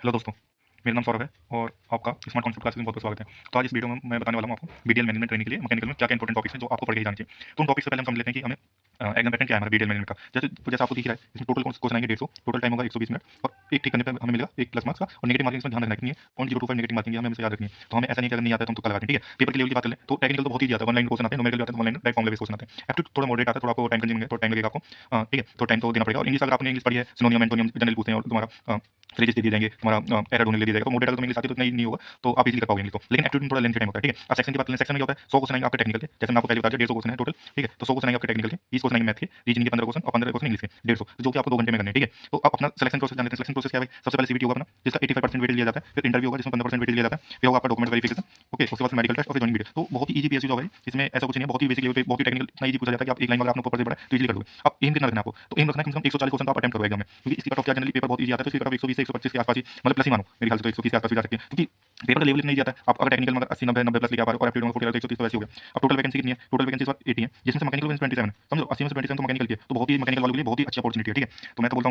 Hello दोस्तों, मेरा नाम सौरभ है और आपका स्मार्ट कॉन्सेप्ट क्लासेस में बहुत-बहुत स्वागत है। तो आज इस वीडियो में मैं बताने वाला हूँ आपको बीडीएल मैनेजमेंट ट्रेनिंग के लिए मैकेनिकल में क्या-क्या इंपॉर्टेंट टॉपिक्स हैं जो आपको पढ़ के ही जाने चाहिए। तो उन टॉपिक्स से पहले हम समझ लेते हैं कि हमें एग्जाम पैटर्न क्या है हमारा बीडीएल मैनेजमेंट का। जैसे आपको दिख रहा है इसमें टोटल क्वेश्चन आएंगे 150, टोटल टाइम होगा 120 मिनट और एक ठीक करने पे हमें मिलेगा 1 प्लस मार्क्स का और नेगेटिव मार्किंग इसमें ध्यान रखना है कितनी है 0.025 नेगेटिव मार्किंग हमें हमेशा याद रखनी है। तो हमें ऐसा नहीं कि अगर नहीं आता है तो हम तुक्का लगा दें, ठीक है। पेपर के लेवल की बात कर लें तो टेक्निकल तो बहुत ईजी आता है, वन लाइन क्वेश्चन आते हैं, न्यूमेरिकल भी आता है, one line direct formula based question आते हैं। एप्टीट्यूड थोड़ा मॉडरेट आता है, थोड़ा आपको टाइम कंज्यूमिंग है, थोड़ा टाइम लगेगा आपको, ठीक है। तो टाइम तो देना पड़ेगा और इंग्लिश अगर आपने इंग्लिश पढ़ी है, सिनोनियम एंटोनियम जनरली पूछते हैं और तुम्हारा फ्रेजेस दे दिए जाएंगे, तुम्हारा एरर ढूंढने ले दिया जाएगा। तो मॉडरेट अगर तुम्हें इंग्लिश आती है तो इतना नहीं होगा, तो आप इजीली कर पाओगे इंग्लिश को। लेकिन एप्टीट्यूड में थोड़ा लेंथी टाइम होता है, ठीक है। अब सेक्शन की बात करें, सेक्शन में क्या होता है 100 क्वेश्चन आएंगे आपके टेक्निकल के, जैसे मैं आपको पहले बता दिया 150 क्वेश्चन है टोटल, ठीक है। तो 100 क्वेश्चन आएंगे आपके टेक्निकल के, 30 क्वेश्चन आएंगे मैथ के, रीजनिंग के 15 क्वेश्चन और 15 क्वेश्चन इंग्लिश के 150, जो कि आपको 2 घंटे में करने हैं, ठीक है। तो आप अपना सिलेक्शन प्रोसेस जान लेते हैं। सिलेक्शन प्रोसेस क्या है भाई? सबसे पहले सीबीटी होगा अपना, जिसका 85% वेटेज लिया जाता है, फिर इंटरव्यू होगा जिसमें 15% वेटेज लिया जाता है, फिर होगा आपका डॉक्यूमेंट वेरिफिकेशन, ओके। उसके बाद फिर मेडिकल टेस्ट और फिर जॉइनिंग वीडियो। तो बहुत ही ईजी पीएसयू जॉब है, इसमें ऐसा कुछ नहीं है, बहुत ही बेसिक लेवल पे, बहुत ही टेक्निकल, इतना ईजी पूछा जाता है कि आप एक लाइन अगर आपने ऊपर से पढ़ा है तो ईजिली कर दोगे। अब एम कितना रखना है आपको? तो एम रखना है कम से कम 140 क्वेश्चन तो आप अटेम्प्ट करो एग्जाम में, क्योंकि इसकी कट ऑफ क्या जनरली पेपर बहुत ईजी आता है, तो इसकी कट ऑफ 120 से 125 के आसपास ही, मतलब प्लस ही मानो, मेरे ख्याल से तो 130 के आसपास भी जा सकती है, क्योंकि पेपर का लेवल इतना ईजी आता है। आप अगर टेक्निकल में अगर 80 90 90 प्लस लेके आ पा रहे हो और एप्टीट्यूड में 40 130 तो वैसे हो गया। अब टोटल वैकेंसी कितनी है? टोटल वैकेंसी इस बार 80 है, जिसमें से मैकेनिकल में 27 है, समझो 80 में से 27 तो मैकेनिकल की है, तो बहुत ही मैकेनिकल वालों के लिए बहुत ही अच्छी अपॉर्चुनिटी है, ठीक है। तो मैं तो बोलता हूँ